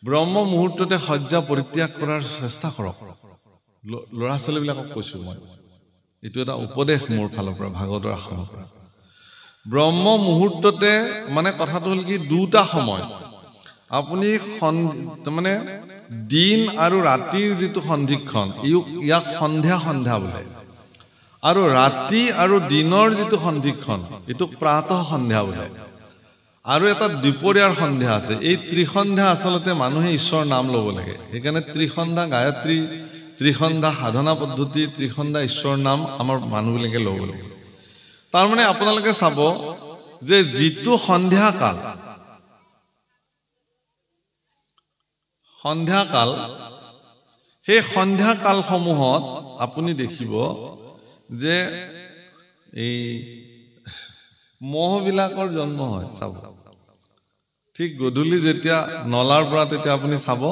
ব্ৰহ্ম মুহূৰ্ততে শয্যা পৰিত্যাগ কৰাৰ চেষ্টা কৰক ল'ৰা ছোৱালীবিলাকক কৈছো মই এইটো এটা উপদেশ মোৰ ফালৰ পৰা ভাগৱতৰ আশ্ৰমৰ পৰা ব্ৰহ্ম মুহূৰ্ততে মানে কথাটো হ'ল কি দুটা সময় আপুনি মানে দিন আৰু ৰাতিৰ যিটো সন্ধিক্ষণ ইয়াক সন্ধ্যা সন্ধ্যা বোলে আৰু ৰাতি আৰু দিনৰ যিটো সন্ধিক্ষণ এইটো প্ৰাতঃ সন্ধ্যা বোলে আৰু এটা দুপৰীয়াৰ সন্ধ্যা আছে এই ত্ৰিসন্ধ্যা আচলতে মানুহে ঈশ্বৰৰ নাম ল'ব লাগে সেইকাৰণে ত্ৰিসন্ধ্যা গায়ত্ৰী ত্ৰিসন্ধ্যা সাধনা পদ্ধতি ত্ৰিসন্ধ্যা ঈশ্বৰৰ নাম আমাৰ মানুহবিলাকে ল'ব লাগে তাৰ মানে আপোনালোকে চাব যে যিটো সন্ধ্যা কাল সেই সন্ধ্যা কালসমূহত আপুনি দেখিব যে এই মহবিলাকৰ জন্ম হয় চাব ঠিক গধূলি যেতিয়া নলাৰ পৰা তেতিয়া আপুনি চাব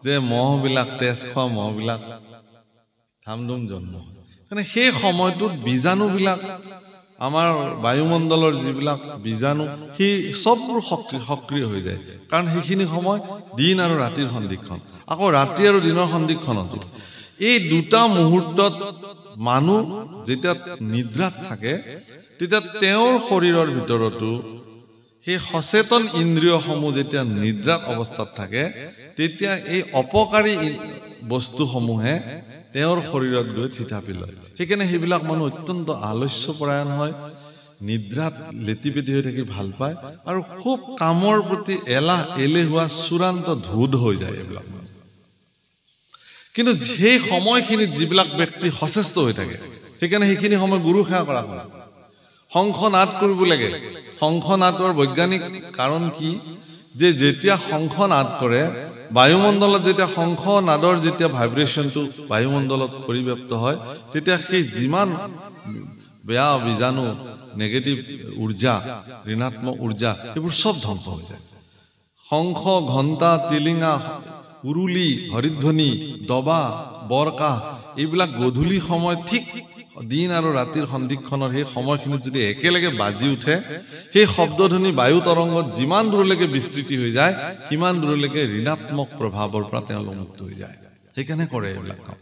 যে মহবিলাক তেজ খোৱা মহবিলাক ধামধুম জন্ম হয় মানে সেই সময়টোত বীজাণুবিলাক আমাৰ বায়ুমণ্ডলৰ যিবিলাক বীজাণু সেই সববোৰ সক্ৰিয় হৈ যায় কাৰণ সেইখিনি সময় দিন আৰু ৰাতিৰ সন্ধিক্ষণ আকৌ ৰাতি আৰু দিনৰ সন্ধিক্ষণতো এই দুটা মুহূৰ্তত মানুহ যেতিয়া নিদ্ৰাত থাকে তেতিয়া তেওঁৰ শৰীৰৰ ভিতৰতো সেই সচেতন ইন্দ্ৰিয়সমূহ যেতিয়া নিদ্ৰাত অৱস্থাত থাকে তেতিয়া এই অপকাৰী বস্তুসমূহে তেওঁৰ শৰীৰত গৈ থিতাপি লয় সেইকাৰণে সেইবিলাক মানুহ অত্যন্ত আলস্যপৰায়ণ হয় নিদ্ৰাত লেটিপেটি হৈ থাকি ভাল পায় আৰু খুব কামৰ প্ৰতি এলেহুৱা চূড়ান্ত ধোধ হৈ যায় এইবিলাক কিন্তু সেই সময়খিনিত যিবিলাক ব্যক্তি সচেষ্ট হৈ থাকে সেইকাৰণে সেইখিনি সময় গুৰু সেৱা কৰা হয় শংখ নাদ কৰিব লাগে শংখ নাদৰ বৈজ্ঞানিক কাৰণ কি যে যেতিয়া শংখ নাদ কৰে বায়ুমণ্ডলত যেতিয়া শংখ নাদৰ যেতিয়া ভাইব্ৰেশ্যনটো বায়ুমণ্ডলত পৰিব্যাপ্ত হয় তেতিয়া সেই যিমান বেয়া বীজাণু নেগেটিভ ঊৰ্জা ঋণাত্মক ঊৰ্জা এইবোৰ সব ধ্বংস হৈ যায় শংখ ঘণ্টা টিলিঙা উৰুলি হৰিধ্বনি দবা বৰকা এইবিলাক গধূলি সময় ঠিক দিন আৰু ৰাতিৰ সন্ধিক্ষণৰ সেই সময়খিনিত যদি একেলগে বাজি উঠে সেই শব্দধ্বনি বায়ু তৰংগত যিমান দূৰলৈকে বিস্তৃতি হৈ যায় সিমান দূৰলৈকে ঋণাত্মক প্ৰভাৱৰ পৰা তেওঁলোক মুক্ত হৈ যায় সেইকাৰণে কৰে এইবিলাক কাম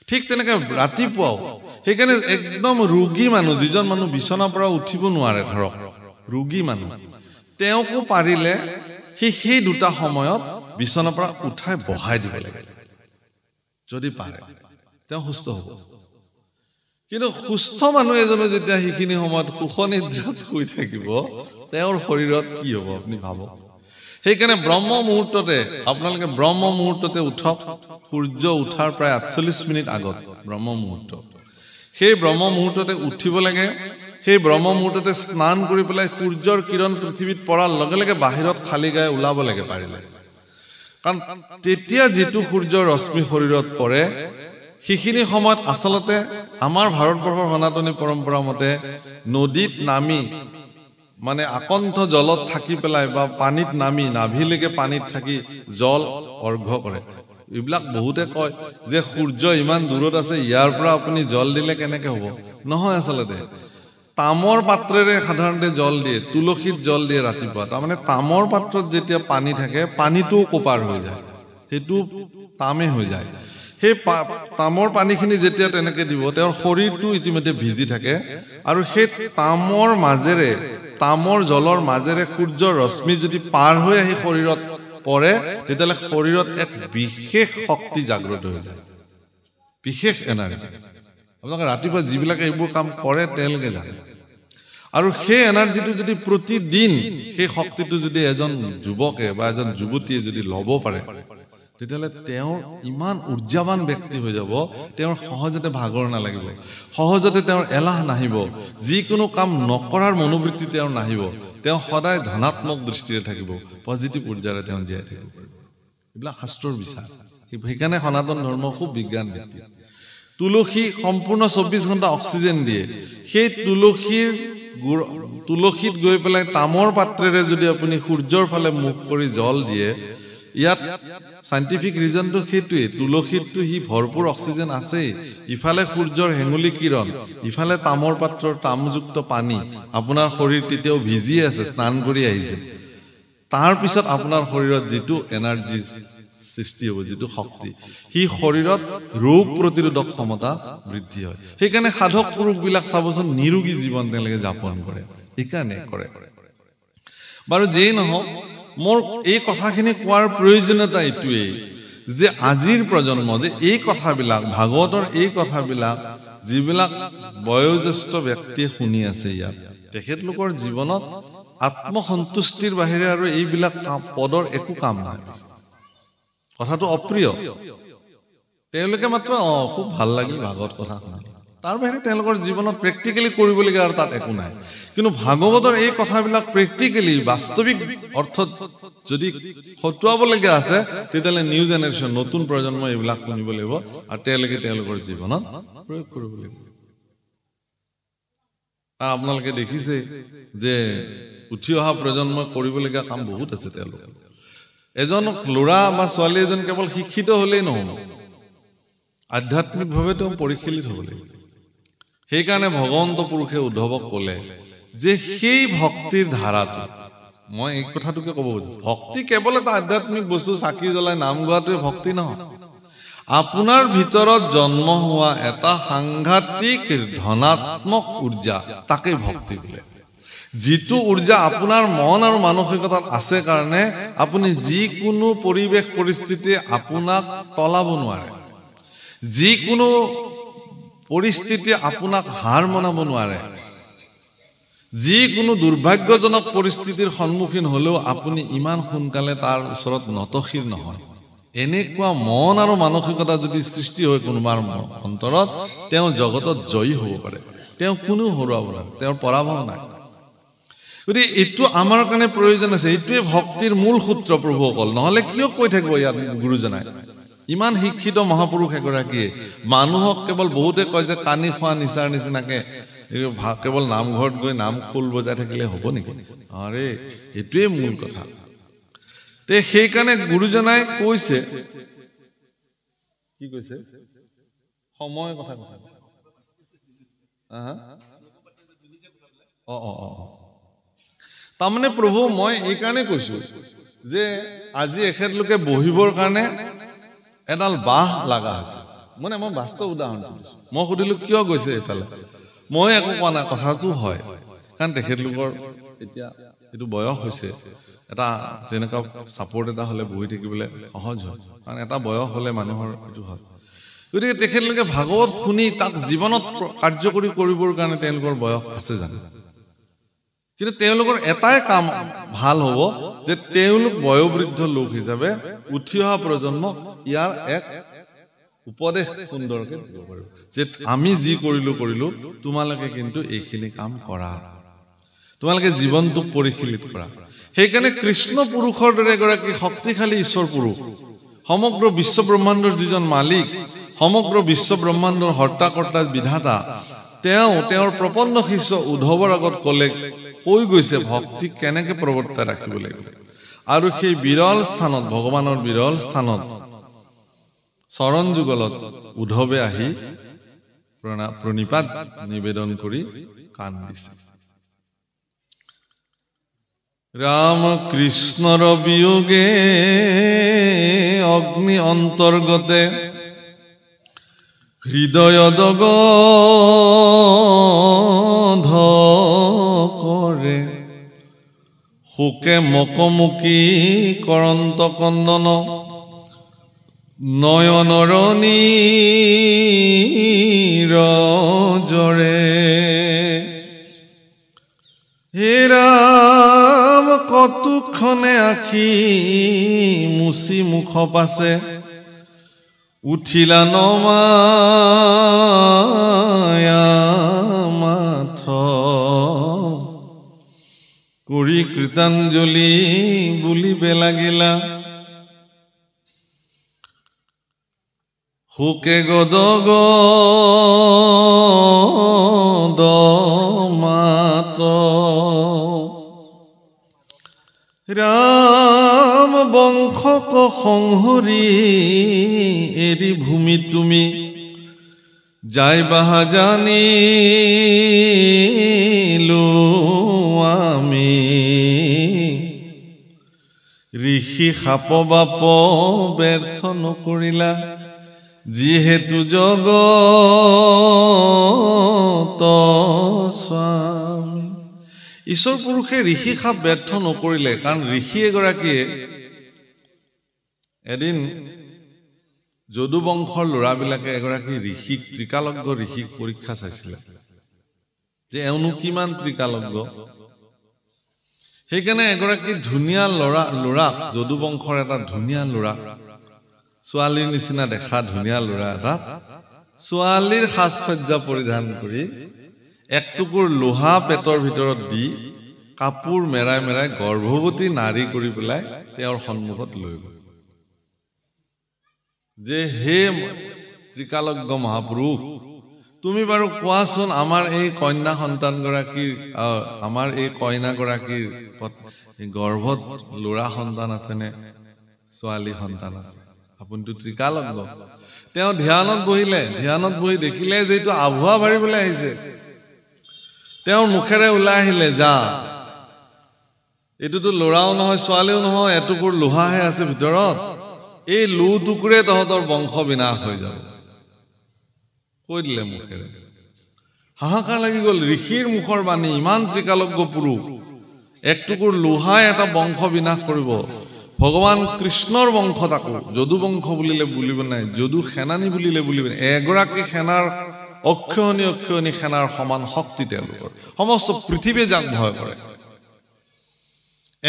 ঠিক তেনেকৈ ৰাতিপুৱাও সেইকাৰণে একদম ৰোগী মানুহ যিজন মানুহ বিচনাৰ পৰা উঠিব নোৱাৰে ধৰক ৰোগী মানুহ তেওঁকো পাৰিলে সেই দুটা সময়ত বিচনাৰ পৰা উঠাই বহাই দিব লাগে যদি পাৰে তেওঁ সুস্থ হ'ব কিন্তু সুস্থ মানুহ এজনে যেতিয়া সেইখিনি সময়ত সুখনিদ্ৰাত শুই থাকিব তেওঁৰ শৰীৰত কি হ'ব আপুনি ভাবক সেইকাৰণে ব্ৰহ্ম মুহূৰ্ততে আপোনালোকে ব্ৰহ্ম মুহূৰ্ততে উঠক সূৰ্য উঠাৰ প্ৰায় 48 মিনিট আগত ব্ৰহ্ম মুহূৰ্ত সেই ব্ৰহ্ম মুহূৰ্ততে উঠিব লাগে সেই ব্ৰহ্ম মুহূৰ্ততে স্নান কৰি পেলাই সূৰ্যৰ কিৰণ পৃথিৱীত পৰাৰ লগে লগে বাহিৰত খালী গায়ে ওলাব লাগে পাৰিলে কাৰণ তেতিয়া যিটো সূৰ্যৰ ৰশ্মি শৰীৰত পৰে সেইখিনি সময়ত আচলতে আমাৰ ভাৰতবৰ্ষৰ সনাতনী পৰম্পৰা মতে নদীত নামি মানে আকণ্ঠ জলত থাকি পেলাই বা পানীত নামি নাভিলৈকে পানীত থাকি জল অৰ্ঘ্য কৰে এইবিলাক বহুতে কয় যে সূৰ্য ইমান দূৰত আছে ইয়াৰ পৰা আপুনি জল দিলে কেনেকে হ'ব নহয় আচলতে তামৰ পাত্ৰেৰে সাধাৰণতে জল দিয়ে তুলসীত জল দিয়ে ৰাতিপুৱা তাৰমানে তামৰ পাত্ৰত যেতিয়া পানী থাকে পানীটোও কোপাৰ হৈ যায় সেইটো তামে হৈ যায় সেই তামৰ পানীখিনি যেতিয়া তেনেকে দিব তেওঁৰ শৰীৰটো ইতিমধ্যে ভিজি থাকে আৰু সেই তামৰ মাজেৰে তামৰ জলৰ মাজেৰে সূৰ্যৰ ৰশ্মি যদি পাৰ হৈ আহি শৰীৰত পৰে তেতিয়ালে শৰীৰত এক বিশেষ শক্তি জাগ্ৰত হৈ যায় বিশেষ এনাৰ্জি আপোনালোকে ৰাতিপুৱা যিবিলাক এইবোৰ কাম কৰে তেওঁলোকে জানে আৰু সেই এনাৰ্জিটো যদি প্ৰতিদিন সেই শক্তিটো যদি এজন যুৱকে বা এজন যুৱতীয়ে যদি ল'ব পাৰে তেতিয়ালে তেওঁ ইমান ঊৰ্জাৱান ব্যক্তি হৈ যাব তেওঁৰ সহজতে ভাগৰ নালাগিব সহজতে তেওঁৰ এলাহ নাহিব যিকোনো কাম নকৰাৰ মনোবৃত্তি তেওঁৰ নাহিব তেওঁ সদায় ধনাত্মক দৃষ্টিৰে থাকিব পজিটিভ ঊৰ্জাৰে তেওঁ জীয়াই থাকিব এইবিলাক শাস্ত্ৰৰ বিশ্বাস সেইকাৰণে সনাতন ধৰ্ম খুব বিজ্ঞান ভিত্তিক তুলসী সম্পূৰ্ণ 24 ঘণ্টা অক্সিজেন দিয়ে সেই তুলসীত গৈ পেলাই তামৰ পাত্ৰেৰে যদি আপুনি সূৰ্যৰ ফালে মুখ কৰি জল দিয়ে ইয়াত সাইন্টিফিক ৰিজনটো সেইটোৱে তুলসীতটো হি ভৰপুৰ অক্সিজেন আছে ইফালে সূৰ্যৰ হেঙুলি কিৰণ ইফালে তামৰ পাত্ৰৰ তামযুক্ত পানী আপোনাৰ শৰীৰ তেতিয়াও ভিজি আছে স্নান কৰি আহিছে তাৰ পিছত আপোনাৰ শৰীৰত যিটো এনাৰ্জি সৃষ্টি হ'ব, যিটো শক্তি, সি শৰীৰত ৰোগ প্ৰতিৰোধক ক্ষমতা বৃদ্ধি হয়। সেইকাৰণে সাধক পুৰুষবিলাক চাবচোন নিৰোগী জীৱন তেওঁলোকে যাপন কৰে, সেইকাৰণে কৰে। বাৰু যেই নহওক, মোৰ এই কথাখিনি কোৱাৰ প্ৰয়োজনীয়তা এইটোৱেই যে আজিৰ প্ৰজন্ম যে এই কথাবিলাক, ভাগৱতৰ এই কথাবিলাক যিবিলাক বয়োজ্যেষ্ঠ ব্যক্তিয়ে শুনি আছে, ইয়াত তেখেতলোকৰ জীৱনত আত্মসন্তুষ্টিৰ বাহিৰে আৰু এইবিলাক পদৰ একো কাম নাই। কথাটো অপ্ৰিয়, তেওঁলোকে মাত্ৰ খুব ভাল লাগিল ভাগৱত কথা শুনা, তাৰ বাহিৰে তেওঁলোকৰ জীৱনত প্ৰেক্টিকেলি কৰিবলগীয়া আৰু তাত একো নাই। কিন্তু ভাগৱতৰ এই কথাবিলাক প্ৰেক্টিকেলি বাস্তৱিক অৰ্থত যদি খটুৱাবলগীয়া আছে, তেতিয়াহ'লে নিউ জেনেৰেশ্যন, নতুন প্ৰজন্ম এইবিলাক শুনিব লাগিব আৰু তেওঁলোকে তেওঁলোকৰ জীৱনত প্ৰয়োগ কৰিব লাগিব। আপোনালোকে দেখিছে যে উঠি অহা প্ৰজন্মই কৰিবলগীয়া কাম বহুত আছে। তেওঁলোকে এজন ল'ৰা বা ছোৱালী এজন কেৱল শিক্ষিত হলেই নহ'ব, আধ্যাত্মিকভাৱে তেওঁ পৰিশীলিত হ'ব লাগিব। সেইকাৰণে ভগৱন্ত পুৰুষে উদ্ধৱক ক'লে যে সেই ভক্তিৰ ধাৰাটো, মই এই কথাটোকে ক'ব খুজিছো, ভক্তি কেৱল এটা আধ্যাত্মিক বস্তু, চাকি জ্বলাই নাম গোৱাটোৱে ভক্তি নহয়। আপোনাৰ ভিতৰত জন্ম হোৱা এটা সাংঘাতিক ধনাত্মক উৰ্জা, তাকে ভক্তি বোলে। যিটো উৰ্জা আপোনাৰ মন আৰু মানসিকতাত আছে কাৰণে আপুনি যিকোনো পৰিৱেশ পৰিস্থিতি আপোনাক তলাব নোৱাৰে, যিকোনো পৰিস্থিতি আপোনাক হাৰ মনাব নোৱাৰে, যিকোনো দুৰ্ভাগ্যজনক পৰিস্থিতিৰ সন্মুখীন হলেও আপুনি ইমান সোনকালে তাৰ ওচৰত নতশিৰ নহয়। এনেকুৱা মন আৰু মানসিকতা যদি সৃষ্টি হয় কোনোবাৰ অন্তৰত, তেওঁ জগতত জয়ী হ'ব পাৰে, তেওঁ কোনো হৰুৱাব নোৱাৰে, তেওঁৰ পৰাভৱ নাই। গতিকে এইটো আমাৰ কাৰণে প্ৰয়োজন আছে, এইটোৱে ভক্তিৰ মূল সূত্ৰ প্ৰভুসকল। নহলে কিয় কৈ থাকিব ইয়াত গুৰুজনাই, ইমান শিক্ষিত মহাপুৰুষ এগৰাকীয়ে মানুহক কেৱল, বহুতে কয় যে কানি খোৱা নিচাৰ নিচিনাকে কেৱল নামঘৰত গৈ নাম খোল বজাই থাকিলে হ'ব নেকি? আৰে এইটোৱে মূল কথা। তে সেইকাৰণে গুৰুজনাই কৈছে, কি কৈছে, সময় কথা কথা তাৰমানে প্ৰভু মই এইকাৰণে কৈছো যে আজি এখেতলোকে বহিবৰ কাৰণে এডাল বাঁহ লগা হৈছে। মানে মই বাস্তৱ উদাহৰণ দিছো। মই সুধিলো কিয় গৈছে এইফালে, মই একো কোৱা নাই, কথাটো হয় কাৰণ তেখেতলোকৰ এতিয়া এইটো বয়স হৈছে, এটা যেনেকুৱা ছাপৰ্ট এটা হলে বহি থাকিবলৈ সহজ হয়, কাৰণ এটা বয়স হলে মানুহৰ এইটো হয়। গতিকে তেখেতলোকে ভাগৱত শুনি তাক জীৱনত কাৰ্যকৰী কৰিবৰ কাৰণে তেওঁলোকৰ বয়স আছে জানো? কিন্তু তেওঁলোকৰ এটাই কাম ভাল হ'ব যে তেওঁলোক বয়োবৃদ্ধ লোক হিচাপে উঠি অহা প্ৰজন্মক ইয়াৰ এক উপদেশ সুন্দৰকে দিব পাৰিব যে আমি যি কৰিলো তোমালোকে কিন্তু এইখিনি কাম কৰা, তোমালোকে জীৱনটোক পৰিশীলিত কৰা। সেইকাৰণে কৃষ্ণ পুৰুষৰ দৰে এগৰাকী শক্তিশালী ঈশ্বৰ পুৰুষ, সমগ্ৰ বিশ্ব ব্ৰহ্মাণ্ডৰ যিজন মালিক, সমগ্ৰ বিশ্ব ব্ৰহ্মাণ্ডৰ হৰ্তা-কৰ্তা বিধাতা, তেওঁৰ প্ৰপন্ন শিষ্য উদ্ধৱৰ আগত কৈ গৈছে ভক্তিক কেনেকে প্ৰৱৰ্তাই ৰাখিব লাগিব। আৰু সেই বিৰল স্থানত, ভগৱানৰ বিৰল স্থানত চৰণ যুগলত উদ্ধৱে আহি প্ৰণিপাত নিবেদন কৰি কাণ দিছে। ৰাম কৃষ্ণৰ বিয়োগে অগ্নি অন্তৰ্গতে হৃদয় দগ্ধ কৰে, শোকে মকমুকি কৰন্ত কন্দন নয়নৰ নীৰজৰে। হে ৰাম কতোক্ষণে আখি মুচি মুখ পাছে, উঠিলা নমায়া মাথ কৰি কৃতাঞ্জলি বুলিবে লাগিলা। শোকে গদগদ মাত ৰাম বংশক সংহৰি এৰি ভূমি তুমি যাই বাহা জানিলো আমি। ঋষি সাপ বাপ ব্যৰ্থ নকৰিলা যিহেতু জগত স্বামী। ঈশ্বৰ পুৰুষে ঋষি সাপ ব্যৰ্থ নকৰিলে, কাৰণ ঋষি এগৰাকীয়ে এদিন যদু বংশৰ ল'ৰাবিলাকে এগৰাকী ঋষিক, ত্ৰিকালজ্ঞ ঋষিক পৰীক্ষা চাইছিলে যে এওঁনো কিমান ত্ৰিকালজ্ঞ। সেইকাৰণে এগৰাকী ধুনীয়া ল'ৰাক, যদু বংশৰ এটা ধুনীয়া ল'ৰা, ছোৱালীৰ নিচিনা দেখা ধুনীয়া ল'ৰা এটা ছোৱালীৰ সাজ সজ্জা পৰিধান কৰি এক টুকুৰ লোহা পেটৰ ভিতৰত দি কাপোৰ মেৰাই মেৰাই গৰ্ভৱতী নাৰী কৰি পেলাই তেওঁৰ সন্মুখত লৈ গ'ল যে হে ত্ৰিকালজ্ঞ মহাপুৰুষ, তুমি বাৰু কোৱাচোন আমাৰ এই কন্যা সন্তানগৰাকীৰ, আমাৰ এই কন্যাগৰাকীৰ গৰ্ভত ল'ৰা সন্তান আছেনে ছোৱালী সন্তান আছে? আপুনিতো ত্ৰিকালজ্ঞ। তেওঁ ধ্যানত বহিলে, ধ্যানত বহি দেখিলে যে এইটো আভুৱা ভাৰিবলৈ আহিছে। তেওঁৰ মুখেৰে ওলাই আহিলে, যা, এইটোতো ল'ৰাও নহয় ছোৱালীও নহয়, এটুকুৰ লোহাহে আছে ভিতৰত, এই লো টুকুৰে তহঁতৰ বংশ বিনাশ হৈ যাব, কৈ দিলে মুখেৰে। হাহাকাৰ লাগি গ'ল, ঋষিৰ মুখৰ বাণী, ইমান ত্ৰিকালজ্ঞ পুৰুষ, এক টুকুৰ লোহাই এটা বংশ বিনাশ কৰিব। ভগৱান কৃষ্ণৰ বংশ, তাকো যদু বংশ বুলিলে বুলিব নাই, যদু সেনানী বুলিলে বুলিব নাই। এগৰাকী সেনাৰ অক্ষয়ণী সেনাৰ সমান শক্তি তেওঁলোকৰ, সমস্ত পৃথিৱীয়ে যাক ভয় কৰে।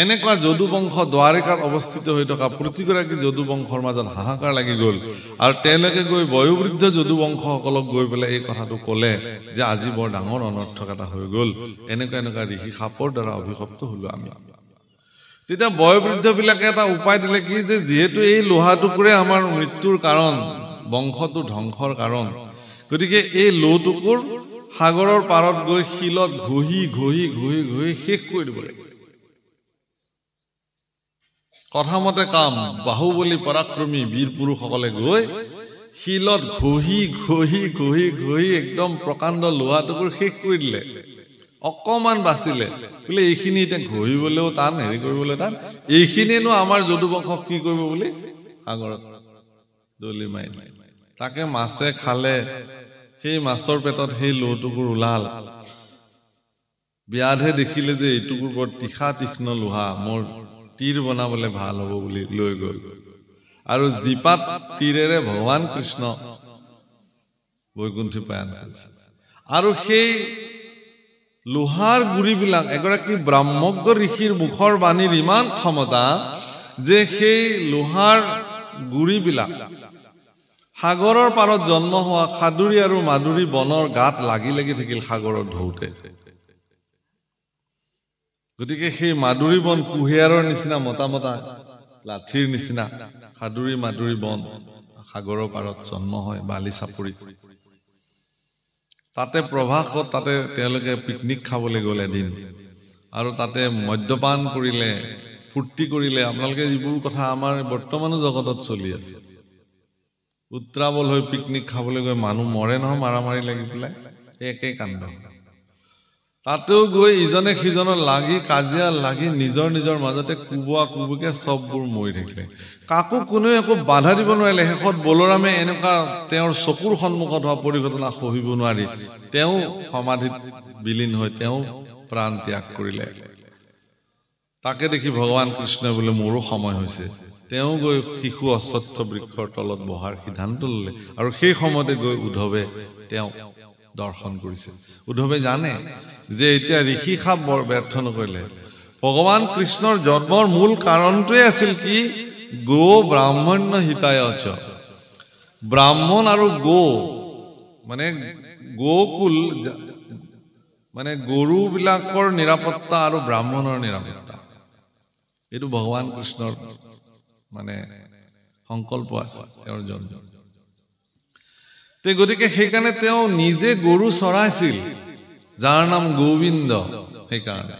এনেকুৱা যদু বংশ দ্বাৰিকাত অৱস্থিত হৈ থকা প্ৰতিগৰাকী যদু বংশৰ মাজত হাহাকাৰ লাগি গ'ল। আৰু তেওঁলোকে গৈ বয়োবৃদ্ধ যদু বংশসকলক গৈ পেলাই এই কথাটো ক'লে যে আজি বৰ ডাঙৰ অনৰ্থক এটা হৈ গ'ল, এনেকুৱা ঋষি সাপৰ দ্বাৰা অভিশপ্ত হলো আমি। তেতিয়া বয়োবৃদ্ধবিলাকে এটা উপায় দিলে কি, যে যিহেতু এই লোহা টুকুৰে আমাৰ মৃত্যুৰ কাৰণ, বংশটো ধ্বংসৰ কাৰণ, গতিকে এই লো টুকুৰ সাগৰৰ পাৰত গৈ শিলত ঘঁহি ঘঁহি ঘঁহি ঘঁহি শেষ কৰি দিব লাগে। কথামতে কাম, বাহুবলী পৰাক্ৰমী বীৰ পুৰুষসকলে গৈ শিলত ঘঁহি ঘঁহি ঘঁহি ঘঁহি একদম প্ৰকাণ্ড লোহা টুকুৰ শেষ কৰি দিলে। অকমান বাচিলে, বোলে এইখিনি এতিয়া ঘঁহিবলৈও টান, হেৰি কৰিবলৈ টান, এইখিনিয়েনো আমাৰ যদু বংশক কি কৰিব বুলি সাগৰত দলি মাৰিলে। তাকে মাছে খালে, সেই মাছৰ পেটত সেই লো টুকুৰ ওলাল। ব্যাধে দেখিলে যে এইটুকুৰ বৰ তীক্ষ্ণ লোহা, মোৰ তীৰ বনাবলে ভাল হ'ব বুলি লৈ গ'ল। আৰু জীপাত তীৰেৰে ভগৱান কৃষ্ণ বৈকুণ্ঠী প্ৰয়াণ কৰিছে। আৰু সেই লোহাৰ গুৰিবিলাক, এগৰাকী ব্ৰাহ্মজ্ঞ ঋষিৰ মুখৰ বাণীৰ ইমান ক্ষমতা যে সেই লোহাৰ গুৰিবিলাক সাগৰৰ পাৰত জন্ম হোৱা খাদুৰী আৰু মাদুৰী বনৰ গাত লাগি লাগি থাকিল সাগৰত ঢৌতে। গতিকে সেই মাদুৰী বন কুঁহিয়াৰৰ নিচিনা মতা মতা লাঠিৰ নিচিনা সাদুৰী মাদুৰী বন সাগৰৰ পাৰত জন্ম হয়, বালি চাপৰি। তাতে প্ৰভাসত, তাতে তেওঁলোকে পিকনিক খাবলৈ গ'ল এদিন, আৰু তাতে মদ্যপান কৰিলে, ফূৰ্তি কৰিলে। আপোনালোকে যিবোৰ কথা আমাৰ বৰ্তমানো জগতত চলি আছে, উত্ৰাৱল হৈ পিকনিক খাবলৈ গৈ মানুহ মৰে নহয়, মাৰামাৰি লাগি পেলাই, একেই কাণ্ড। তাতেও গৈ ইজনে সিজনৰ লাগি কাজিয়া লাগি নিজৰ নিজৰ মাজতে কোবোৱা কোবোকে চববোৰ মৰি থাকিলে। কাকো কোনেও একো বাধা দিব নোৱাৰিলে। শেষত বলোৰামে এনেকুৱা তেওঁৰ চকুৰ সন্মুখত হোৱা পৰিঘটনা সহিব নোৱাৰি তেওঁ সমাধিত বিলীন হৈ তেওঁ প্ৰাণ ত্যাগ কৰিলে। তাকে দেখি ভগৱান কৃষ্ণই বোলে মোৰো সময় হৈছে, তেওঁ গৈ শিশু অশ্বত্থ বৃক্ষৰ তলত বহাৰ সিদ্ধান্ত ললে। আৰু সেই সময়তে গৈ উদ্ধৱে তেওঁ দৰ্শন কৰিছে। উদ্ধৱে জানে যে এতিয়া ঋষি সাপ বৰ ব্যৰ্থ নকৰিলে। ভগৱান কৃষ্ণৰ জন্মৰ মূল কাৰণটোৱে আছিল কি, গো ব্ৰাহ্মণ্য হিতায় চ। ব্ৰাহ্মণ আৰু গো মানে গোকুল, মানে গৰু বিলাকৰ নিৰাপত্তা আৰু ব্ৰাহ্মণৰ নিৰাপত্তা, এইটো ভগৱান কৃষ্ণৰ মানে সংকল্প আছে তেওঁৰ জন্ম। গতিকে সেইকাৰণে তেওঁ নিজে গৰু চৰাইছিল, যাৰ নাম গোবিন্দ। সেইকাৰণে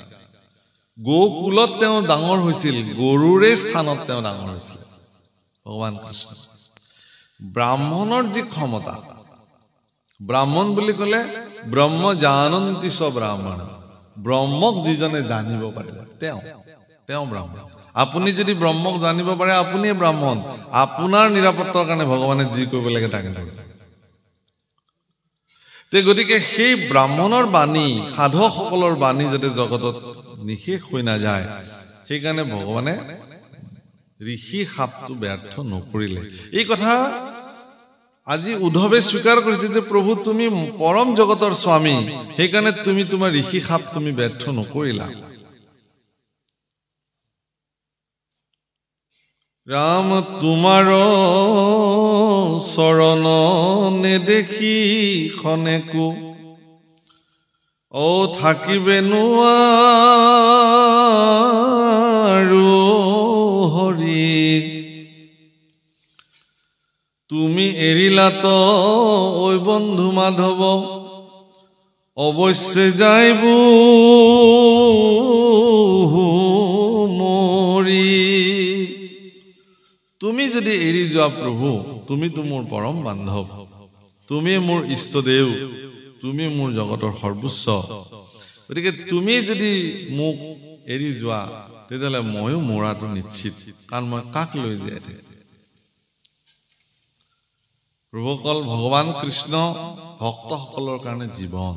গোকুলত তেওঁ ডাঙৰ হৈছিল, গৰুৰে স্থানত তেওঁ ডাঙৰ হৈছিল ভগৱান কৃষ্ণ। ব্ৰাহ্মণৰ যি ক্ষমতা, ব্ৰাহ্মণ বুলি ক'লে ব্ৰহ্ম জানন্তি চ ব্ৰাহ্মণ, ব্ৰহ্মক যিজনে জানিব পাৰে তেওঁ ব্ৰাহ্মণ। আপুনি যদি ব্ৰহ্মক জানিব পাৰে আপুনিয়ে ব্ৰাহ্মণ আপোনাৰ নিৰাপত্তাৰ কাৰণে ভগৱানে যি কৰিব লাগে তাকে থাকে তে গতিকে সেই ব্ৰাহ্মণৰ বাণী সাধকসকলৰ বাণী যাতে জগতত নিশেষ হৈ নাযায় সেইকাৰণে ভগৱানে ঋষি সাপটো ব্যৰ্থ নকৰিলে এই কথা আজি উদ্ধৱে স্বীকাৰ কৰিছে যে প্ৰভু তুমি পৰম জগতৰ স্বামী সেইকাৰণে তুমি তোমাৰ ঋষি সাপ তুমি ব্যৰ্থ নকৰিলা ৰাম তোমাৰ চৰণ নেদেখি খনেকো ও থাকিবে নোৱাৰো হৰি তুমি এৰিলাত ঐ বন্ধু মাধৱ অৱশ্যে যাইব মৰি তুমি যদি এৰি যোৱা প্ৰভু তুমিতো মোৰ পৰম বান্ধৱ তুমি মোৰ ইষ্টদেৱ তুমি মোৰ জগতৰ সৰ্বোচ্চ গতিকে তুমি যদি মোক এৰি যোৱা তেতিয়াহ'লে ময়ো মৰাটো নিশ্চিত কাৰণ মই কাক লৈ জীয়াই থাকিম প্ৰভুকল ভগৱান কৃষ্ণ ভক্তসকলৰ কাৰণে জীৱন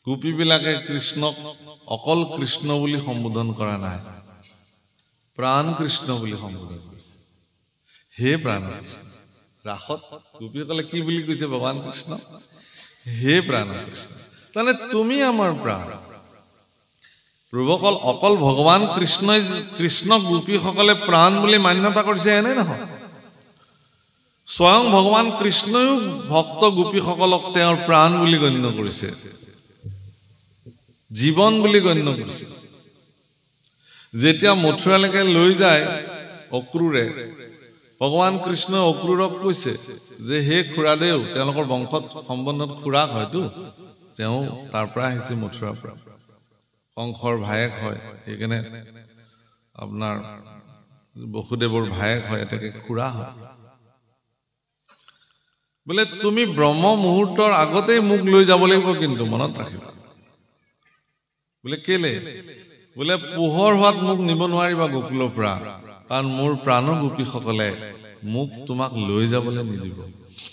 গোপীবিলাকে কৃষ্ণক অকল কৃষ্ণ বুলি সম্বোধন কৰা নাই প্ৰাণ কৃষ্ণ বুলি সম্বোধন কৰিছে হে প্ৰাণ কৃষ্ণ ৰাসত গোপীসকলে কি বুলি কৈছে ভগৱান কৃষ্ণ হে প্ৰাণ কৃষ্ণ তাৰমানে তুমি আমাৰ প্ৰাণ প্ৰভুকল অকল ভগৱান কৃষ্ণক গোপীসকলে প্ৰাণ বুলি মান্যতা কৰিছে এনে নহয় স্বয়ং ভগৱান কৃষ্ণইও ভক্ত গোপীসকলক তেওঁৰ প্ৰাণ বুলি গণ্য কৰিছে জীৱন বুলি গণ্য কৰিছে যেতিয়া মথুৰালৈকে লৈ যায় অক্ৰূৰে ভগৱান কৃষ্ণই অক্ৰূৰক কৈছে যে হে খুৰাদেউ তেওঁলোকৰ বংশত সম্বন্ধত খুৰাক হয়তো তেওঁ তাৰ পৰা আহিছে মথুৰাৰ পৰা কংসৰ ভায়েক হয় সেইকাৰণে আপোনাৰ বসুদেৱৰ ভায়েক হয় এটাকে খুৰা হয় বোলে তুমি ব্ৰহ্ম মুহূৰ্তৰ আগতেই মোক লৈ যাব লাগিব কিন্তু মনত ৰাখিবা বোলে কেলে বোলে পোহৰ হোৱাত মোক নিব নোৱাৰিবা গোকুলৰ পৰা কাৰণ মোৰ প্ৰাণ গোপীসকলে মোক তোমাক লৈ যাবলৈ নিদিব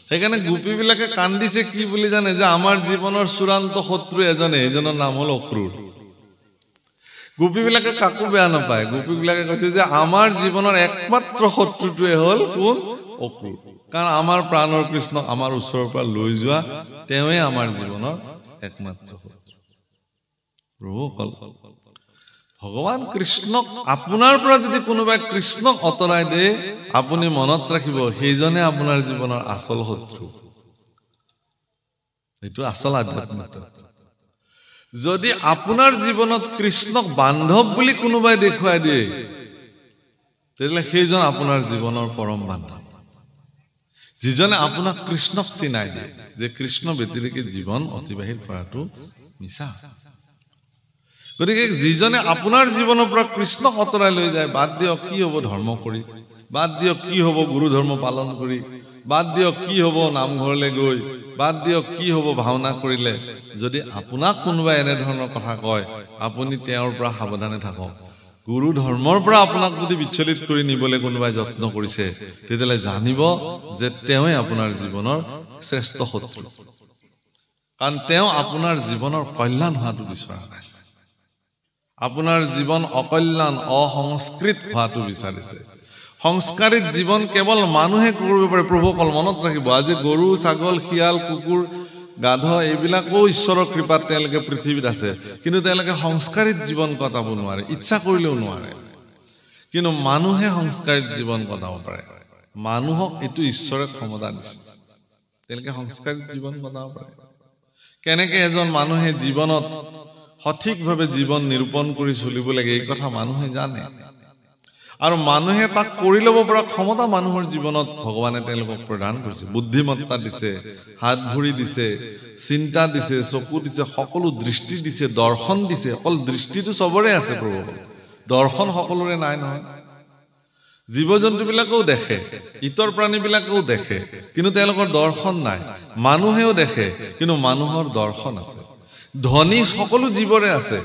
সেইকাৰণে গোপীবিলাকে কান্দিছে কি বুলি জানে যে আমাৰ জীৱনৰ চূড়ান্ত শত্ৰু এজনৰ নাম হল অক্ৰূৰ গোপীবিলাকে কাকো বেয়া নাপায় গোপীবিলাকে কৈছে যে আমাৰ জীৱনৰ একমাত্ৰ শত্ৰুটোৱে হল কোন অক্ৰূৰ কাৰণ আমাৰ প্ৰাণৰ কৃষ্ণক আমাৰ ওচৰৰ পৰা লৈ যোৱা তেওঁৱে আমাৰ জীৱনৰ একমাত্ৰ শত্ৰু প্ৰভুকল ভগৱান কৃষ্ণক আপোনাৰ পৰা যদি কোনোবাই কৃষ্ণক অতৰাই দিয়ে আপুনি মনত ৰাখিব সেইজনে আপোনাৰ জীৱনৰ আচল শত্ৰু এইটো আচল আধ্যাত্মিকতা যদি আপোনাৰ জীৱনত কৃষ্ণক বান্ধৱ বুলি কোনোবাই দেখুৱাই দিয়ে তেতিয়াহ'লে সেইজন আপোনাৰ জীৱনৰ পৰম বান্ধৱ যিজনে আপোনাক কৃষ্ণক চিনাই দিয়ে যে কৃষ্ণ ব্যতিৰেকে জীৱন অতিবাহিত কৰাটো মিছা গতিকে যিজনে আপোনাৰ জীৱনৰ পৰা কৃষ্ণক অতৰাই লৈ যায় বাদ দিয়ক কি হ'ব ধৰ্ম কৰি বাদ দিয়ক কি হ'ব গুৰু ধৰ্ম পালন কৰি বাদ দিয়ক কি হ'ব নামঘৰলৈ গৈ বাদ দিয়ক কি হ'ব ভাওনা কৰিলে যদি আপোনাক কোনোবাই এনে ধৰণৰ কথা কয় আপুনি তেওঁৰ পৰা সাৱধানে থাকক গুৰু ধৰ্মৰ পৰা আপোনাক যদি বিচলিত কৰি নিবলৈ কোনোবাই যত্ন কৰিছে তেতিয়াহ'লে জানিব যে তেওঁৱে আপোনাৰ জীৱনৰ শ্ৰেষ্ঠ শত্ৰু কাৰণ তেওঁ আপোনাৰ জীৱনৰ কল্যাণ হোৱাটো বিচৰা নাই আপোনাৰ জীৱন অকল্যাণ অসংস্কৃত হোৱাটো বিচাৰিছে সংস্কাৰিত জীৱন কেৱল মানুহে কৰিব পাৰে প্ৰভুকল মনত ৰাখিব আজি গৰু ছাগল শিয়াল কুকুৰ গাধ এইবিলাকো ঈশ্বৰৰ কৃপাত তেওঁলোকে পৃথিৱীত আছে কিন্তু তেওঁলোকে সংস্কাৰিত জীৱন কটাব নোৱাৰে ইচ্ছা কৰিলেও নোৱাৰে কিন্তু মানুহে সংস্কাৰিত জীৱন কটাব পাৰে মানুহক এইটো ঈশ্বৰে ক্ষমতা দিছে তেওঁলোকে সংস্কাৰিত জীৱন কটাব পাৰে কেনেকে এজন মানুহে জীৱনত সঠিকভাৱে জীৱন নিৰূপণ কৰি চলিব লাগে এই কথা মানুহে জানে আৰু মানুহে তাক কৰি ল'ব পৰা ক্ষমতা মানুহৰ জীৱনত ভগৱানে তেওঁলোকক প্ৰদান কৰিছে বুদ্ধিমত্তা দিছে হাত ভৰি দিছে চিন্তা দিছে চকু দিছে সকলো দৃষ্টি দিছে দৰ্শন দিছে অকল দৃষ্টিটো চবৰে আছে প্ৰভু দৰ্শন সকলোৰে নাই নহয় জীৱ জন্তুবিলাকেও দেখে ইতৰ প্ৰাণীবিলাকেও দেখে কিন্তু তেওঁলোকৰ দৰ্শন নাই মানুহেও দেখে কিন্তু মানুহৰ দৰ্শন আছে ধনী সকলো জীৱৰে আছে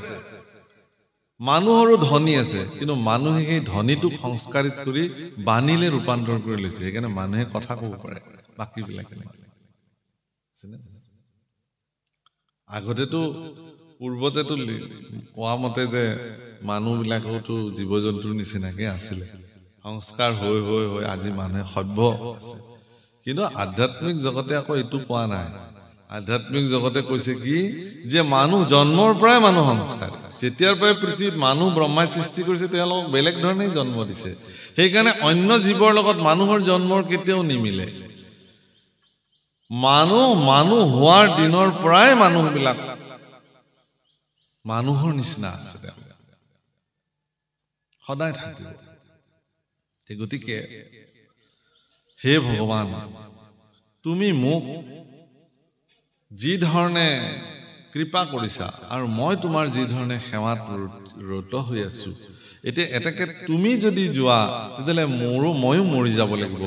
মানুহৰো ধনী আছে কিন্তু মানুহে সেই ধনীটোক সংস্কাৰিত কৰি বাণীলে ৰূপান্তৰ কৰি লৈছে সেইকাৰণে মানুহে কথা ক'ব পাৰে বাকীবিলাকে আগতেতো পূৰ্বতেতো কোৱা মতে যে মানুহবিলাকতো জীৱ জন্তুৰ নিচিনাকে আছিলে সংস্কাৰ হৈ হৈ হৈ আজি মানুহে সভ্য আছে কিন্তু আধ্যাত্মিক জগতে আকৌ এইটো কোৱা নাই আধ্যাত্মিক জগতে কৈছে কি যে মানুহ জন্মৰ পৰাই মানুহ সংস্কাৰ যেতিয়াৰ পৰাই পৃথিৱীত মানুহ ব্ৰহ্মাই সৃষ্টি কৰিছে তেওঁলোকক বেলেগ ধৰণে জন্ম দিছে সেইকাৰণে অন্য জীৱৰ লগত মানুহৰ জন্মৰ কেতিয়াও নিমিলে মানুহ হোৱাৰ দিনৰ পৰাই মানুহবিলাক মানুহৰ নিচিনা আছে সদায় থাকিব গতিকে হে ভগৱান তুমি মোক যি ধৰণে কৃপা কৰিছা আৰু মই তোমাৰ যি ধৰণে সেৱাত ৰত হৈ আছো এতিয়া এটাকে তুমি যদি যোৱা তেতিয়াহ'লে ময়ো মৰি যাব লাগিব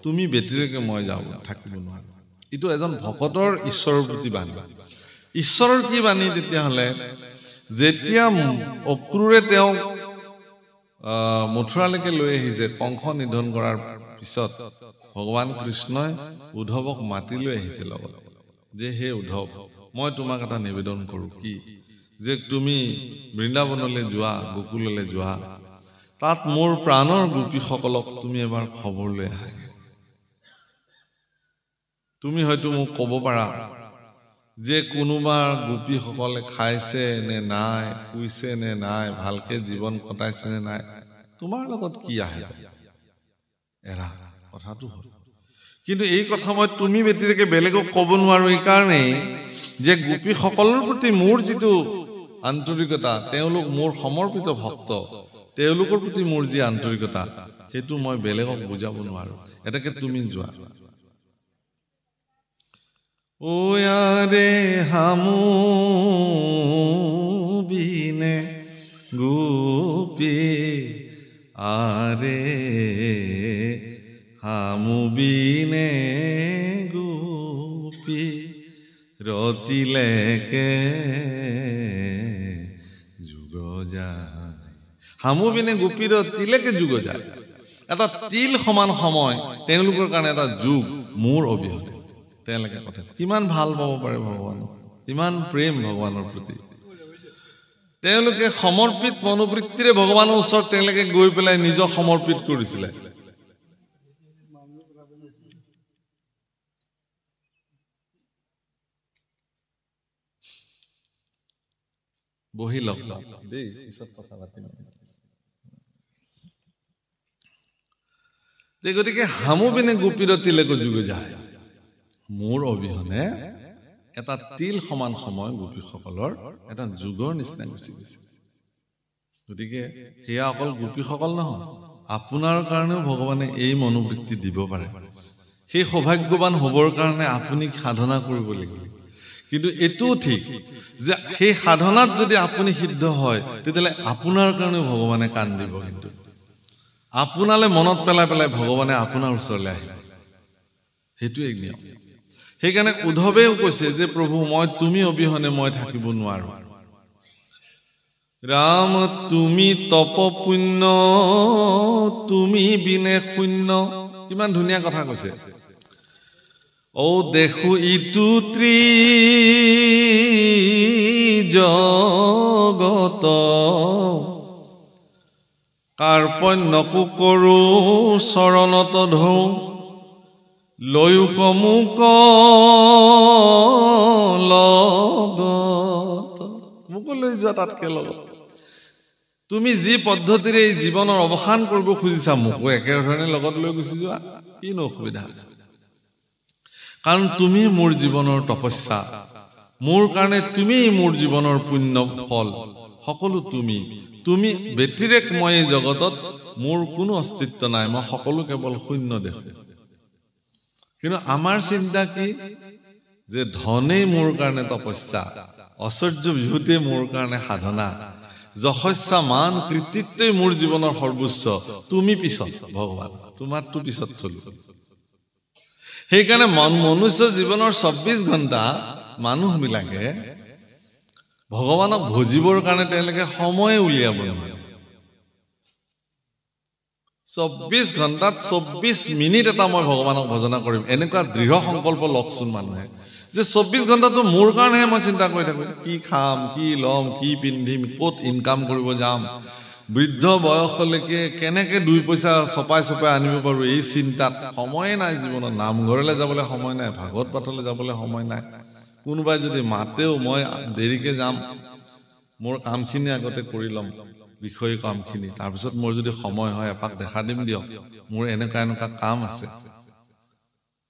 তুমি ব্যতিৰেকে মই যাব থাকিব নোৱাৰো এইটো এজন ভকতৰ ঈশ্বৰৰ প্ৰতি বাণী ঈশ্বৰৰ কি বাণী তেতিয়াহ'লে যেতিয়া অক্ৰূৰে তেওঁ মথুৰালৈকে লৈ আহিছে কংস নিধন কৰাৰ পিছত ভগৱান কৃষ্ণই উদ্ধৱক মাতি লৈ আহিছে লগত যে হে উদ্ধৱ মই তোমাক এটা নিবেদন কৰো কি যে তুমি বৃন্দাবনলৈ যোৱা গোকুললৈ যোৱা তাত মোৰ প্ৰাণৰ গোপীসকলক তুমি এবাৰ খবৰ লৈ আহা তুমি হয়তো মোক ক'ব পাৰা যে কোনোবা গোপীসকলে খাইছে নে নাই শুইছে নে নাই ভালকে জীৱন কটাইছে নে নাই তোমাৰ লগত কি আহে এৰা কথাটো হ'ল কিন্তু এই কথা মই তুমি ব্যতিৰেকে বেলেগক ক'ব নোৱাৰো এই কাৰণেই যে গোপীসকলৰ প্ৰতি মোৰ যিটো আন্তৰিকতা তেওঁলোক মোৰ সমৰ্পিত ভক্ত তেওঁলোকৰ প্ৰতি মোৰ যি আন্তৰিকতা সেইটো মই বেলেগক বুজাব নোৱাৰো এটাকে তুমি যোৱা ওয়ারে হামু বিনে গোপী আরে হামু বিনে গোপী রতিলেকে যুগ যায় হামু বিনে গোপী রতিলেকে যুগ যায় এটা তিল সমান সময় তেওঁলোকৰ কাৰণে এটা যুগ মোৰ অবিহনে তেওঁলোকে কথা কিমান ভাল পাব পাৰে ভগৱানক ইমান প্ৰেম ভগৱানৰ প্ৰতি তেওঁলোকে সমৰ্পিত মনোবৃত্তিৰে ভগৱানৰ ওচৰত তেওঁলোকে গৈ পেলাই নিজক সমৰ্পিত কৰিছিলে বহি লগ দেই পিছত কথা পাতিম গতিকে হামু বিনে গোপীৰতিলেকে যুগ যায় মোৰ অবিহনে এটা তিল সমান সময় গোপীসকলৰ এটা যুগৰ নিচিনা গুচি গৈছে গতিকে সেয়া অকল গোপীসকল নহয় আপোনাৰ কাৰণেও ভগৱানে এই মনোবৃত্তি দিব পাৰে সেই সৌভাগ্যৱান হ'বৰ কাৰণে আপুনি সাধনা কৰিব লাগিব কিন্তু এটোও ঠিক যে সেই সাধনাত যদি আপুনি সিদ্ধ হয় তেতিয়াহ'লে আপোনাৰ কাৰণেও ভগৱানে কান দিব কিন্তু আপোনালে মনত পেলাই পেলাই ভগৱানে আপোনাৰ ওচৰলৈ আহিব সেইটো এক নিয়ম সেইকাৰণে উদ্ধৱেও কৈছে যে প্ৰভু মই তুমি অবিহনে মই থাকিব নোৱাৰো ৰাম তুমি তপ পুণ্য তুমি বিনে শূন্য কিমান ধুনীয়া কথা কৈছে ও দেখো ইটো জগত কাৰ্পণ্যকো কৰো চৰণত ধৰো লয়ু কমুক লগত মোকো লৈ যোৱা তাতকে লগত তুমি যি পদ্ধতিৰে এই জীৱনৰ অৱসান কৰিব খুজিছা মোকো একেধৰণে লগত লৈ গুচি যোৱা কিনো অসুবিধা আছে কাৰণ তুমি মোৰ জীৱনৰ তপস্যা মোৰ কাৰণে তুমি মোৰ জীৱনৰ পুণ্য ফল সকলো তুমি ব্যতিৰেক মই এই জগতত মোৰ কোনো অস্তিত্ব নাই মই সকলো কেৱল শূন্য দেখো কিন্তু আমাৰ চিন্তা কি যে ধনেই মোৰ কাৰণে তপস্যা ঐশ্বৰ্য বিভূতিয়ে মোৰ কাৰণে সাধনা যশস্যা মান কৃতিত্বই মোৰ জীৱনৰ সৰ্বোচ্চ তুমি পিছত ভগৱান তোমাৰটো পিছত চলো সেইকাৰণে মনুষ্য জীৱনৰ 24 ঘণ্টা মানুহবিলাকে ভগৱানক ভজিবৰ কাৰণে তেওঁলোকে সময় উলিয়াব নোৱাৰে 24 ঘণ্টাত 24 মিনিট এটা মই ভগৱানক ভজনা কৰিম এনেকুৱা দৃঢ় সংকল্প লকচোন মানুহে যে 24 ঘণ্টাটো মোৰ কাৰণে মই চিন্তা কৰি থাকো কি খাম কি লম কি পিন্ধিম ক'ত ইনকাম কৰিব যাম বৃদ্ধ বয়সলৈকে কেনেকে দুই পইচা ছপাই আনিব পাৰো এই চিন্তাত সময় নাই জীৱনত নামঘৰলৈ যাবলৈ সময় নাই ভাগৱত পাঠলৈ যাবলৈ সময় নাই কোনোবাই যদি মাতেও মই দেৰিকে যাম মোৰ কামখিনি আগতে কৰি লম বিষয় কামখিনি তাৰ পিছত মোৰ যদি সময় হয় এপাক দেখা দিম দিয়ক মোৰ এনেকা কাম আছে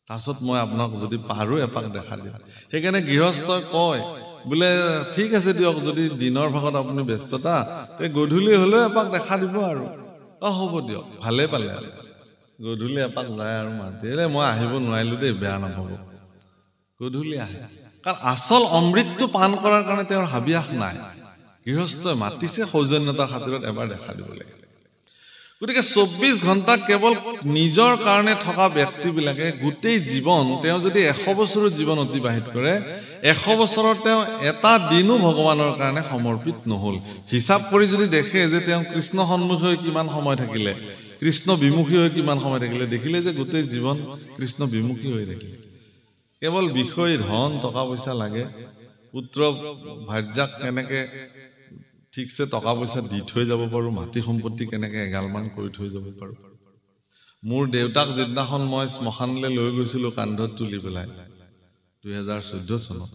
তাৰপিছত মই আপোনাক যদি পাৰো এপাক দেখা দিম সেইকাৰণে গৃহস্থই কয় বোলে ঠিক আছে দিয়ক যদি দিনৰ ভাগত আপুনি ব্যস্ততা তে গধূলি হলেও এপাক দেখা দিব আৰু হ'ব দিয়ক ভালে পালে গধূলি এপাক যায় আৰু মাতিলে মই আহিব নোৱাৰিলো দেই বেয়া নাপাব গধূলি আহে কাৰণ আচল অমৃতটো পান কৰাৰ কাৰণে তেওঁৰ হাবিয়াস নাই গৃহস্থই মাতিছে সৌজন্যতাৰ খাতিৰত এবাৰ দেখা দিব লাগে গতিকে 24 ঘণ্টা কেৱল নিজৰ কাৰণে থকা ব্যক্তিবিলাকে গোটেই জীৱন তেওঁ যদি 100 বছৰৰ জীৱন অতিবাহিত কৰে 100 বছৰত তেওঁ এটা দিনো ভগৱানৰ কাৰণে সমৰ্পিত নহল হিচাপ কৰি যদি দেখে যে তেওঁ কৃষ্ণ সন্মুখী হৈ কিমান সময় থাকিলে কৃষ্ণ বিমুখী হৈ কিমান সময় থাকিলে দেখিলে যে গোটেই জীৱন কৃষ্ণ বিমুখী হৈ থাকিলে কেৱল বিষয় ধন টকা পইচা লাগে পুত্ৰ ভাৰ্যাক কেনেকে ঠিকছে টকা পইচা দি থৈ যাব পাৰো মাটি সম্পত্তি কেনেকে এগালমান কৰি থৈ যাব পাৰো মোৰ দেউতাক যিদিনাখন মই শ্মশানলৈ লৈ গৈছিলো কান্ধত তুলি পেলাই 2014 চনত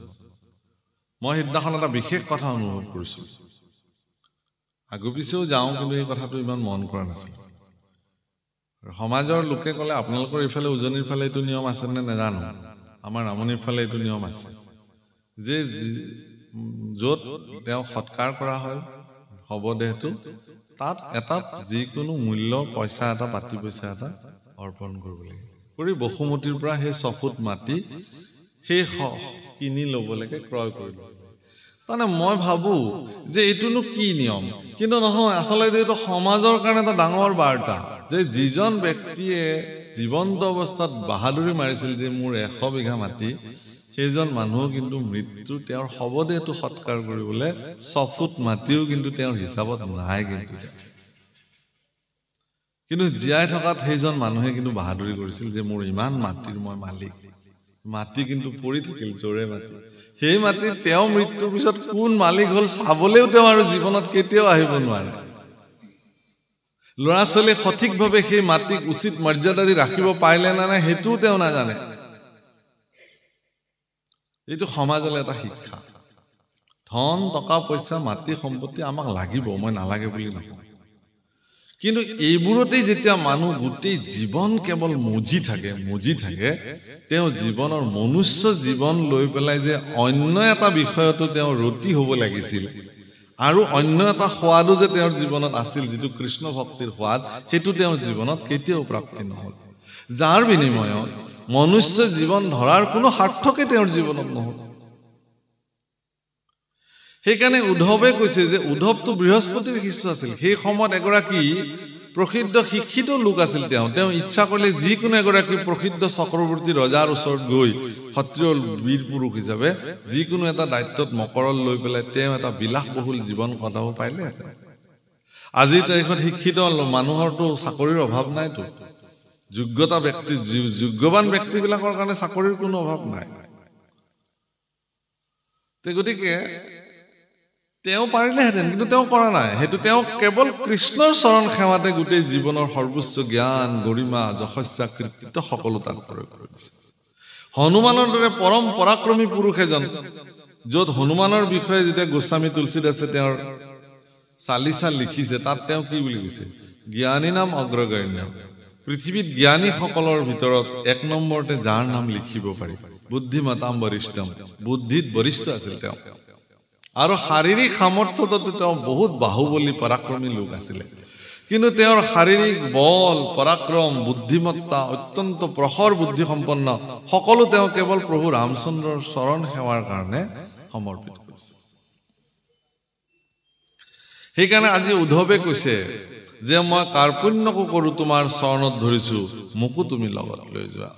মই সিদিনাখন এটা বিশেষ কথা অনুভৱ কৰিছো আগু পিছেও যাওঁ কিন্তু এই কথাটো ইমান মন কৰা নাছিল সমাজৰ লোকে ক'লে আপোনালোকৰ ইফালে উজনিৰ ফালে এইটো নিয়ম আছে নে নাজানো আমাৰ নামনিৰ ফালে এইটো নিয়ম আছে যে য'ত তেওঁ সৎকাৰ কৰা হয় শৱদেহটো তাত এটা যিকোনো মূল্য পইচা এটা পাতি পইচা এটা অৰ্পণ কৰিব লাগে কৰি বসুমতীৰ পৰা সেই 6 ফুট মাটি সেই কিনি ল'ব লাগে ক্ৰয় কৰিব মানে মই ভাবো যে এইটোনো কি নিয়ম কিন্তু নহয় আচলতে এইটো সমাজৰ কাৰণে এটা ডাঙৰ বাৰ্তা যে যিজন ব্যক্তিয়ে জীৱন্ত অৱস্থাত বাহাদুৰি মাৰিছিল যে মোৰ 100 বিঘা মাটি সেইজন মানুহ কিন্তু মৃত্যু তেওঁৰ শৱদেহটো সৎকাৰ কৰিবলৈ 6 ফুট মাটিও কিন্তু তেওঁৰ হিচাপত নাই কিন্তু জীয়াই থকাত সেইজন মানুহে কিন্তু বাহাদুৰি কৰিছিল যে মোৰ ইমান মাটিৰ মই মালিক মাটি কিন্তু পৰি থাকিল জোৰে মাটি সেই মাটি তেওঁ মৃত্যুৰ পিছত কোন মালিক হল চাবলেও তেওঁ আৰু জীৱনত কেতিয়াও আহিব নোৱাৰে ল'ৰা ছোৱালী সঠিকভাৱে সেই মাটিক উচিত মৰ্যাদা দি ৰাখিব পাৰিলে না নাই হেতুও তেওঁ নাজানে এইটো সমাজলৈ এটা শিক্ষা ধন টকা পইচা মাটি সম্পত্তি আমাক লাগিব মই নালাগে বুলি নকওঁ কিন্তু এইবোৰতে যেতিয়া মানুহ গোটেই জীৱন কেৱল মজি থাকে তেওঁ জীৱনৰ মনুষ্য জীৱন লৈ পেলাই যে অন্য এটা বিষয়তো তেওঁ ৰতি হ'ব লাগিছিল আৰু অন্য এটা সোৱাদো যে তেওঁৰ জীৱনত আছিল যিটো কৃষ্ণ ভক্তিৰ সোৱাদ হেতু তেওঁৰ জীৱনত কেতিয়াও প্ৰাপ্তি নহল যাৰ বিনিময়ত মনুষ্য জীৱন ধৰাৰ কোনো সাৰ্থকে তেওঁৰ জীৱনত নহল সেইকাৰণে উদ্ধৱে কৈছে যে উদ্ধৱটো বৃহস্পতিৰ শিষ্য আছিল সেই সময়ত এগৰাকী প্ৰসিদ্ধ শিক্ষিত লোক আছিল তেওঁ ইচ্ছা কৰিলে যিকোনো এগৰাকী প্ৰসিদ্ধ চক্ৰৱৰ্তী ৰজাৰ ওচৰত গৈ ক্ষত্ৰিয় বীৰ পুৰুষ হিচাপে যিকোনো এটা দায়িত্বত মকৰল লৈ পেলাই তেওঁ এটা বিলাসবহুল জীৱন কটাব পাৰিলে আজিৰ তাৰিখত শিক্ষিত মানুহৰতো চাকৰিৰ অভাৱ নাইতো যোগ্যতা ব্যক্তি যোগ্যৱান ব্যক্তিবিলাকৰ কাৰণে চাকৰিৰ কোনো অভাৱ নাই গতিকে তেওঁ পাৰিলেহেঁতেন কিন্তু তেওঁ কৰা নাই হেতু তেওঁ কেৱল কৃষ্ণৰ চৰণ সেৱাতে গোটেই জীৱনৰ সৰ্বোচ্চ জ্ঞান গৰিমা যশস্যা কৃতিত্ব সকলো তাত প্ৰয়োগ কৰিছে হনুমানৰ দৰে পৰম পৰাক্ৰমী পুৰুষ এজন য'ত হনুমানৰ বিষয়ে যেতিয়া গোস্বামী তুলসীদাসে তেওঁৰ চালিচা লিখিছে তাত তেওঁ কি বুলি কৈছে জ্ঞানী নাম অগ্ৰগণ্য পৃথিৱীত জ্ঞানীসকলৰ ভিতৰত 1 নম্বৰতে যাৰ নাম লিখিব পাৰি বুদ্ধিমতাম বৰিষ্ঠম বুদ্ধিত বৰিষ্ঠ আছিল তেওঁ আৰু শাৰীৰিক সামৰ্থ্যত তেওঁ বহুত বাহুবলী পৰাক্ৰমী লোক আছিল কিন্তু তেওঁৰ শাৰীৰিক বল পৰাক্ৰম বুদ্ধিমত্তা অত্যন্ত প্ৰখৰ বুদ্ধি সম্পন্ন সকলো তেওঁ কেৱল প্ৰভু ৰামচন্দ্ৰৰ চৰণ সেৱাৰ কাৰণে সমৰ্পিত কৰিছে সেইকাৰণে আজি উদ্ধৱে কৈছে যে মই কাৰ্পণ্যকো কৰো তোমাৰ চৰণত ধৰিছো মোকো তুমি লগত লৈ যোৱা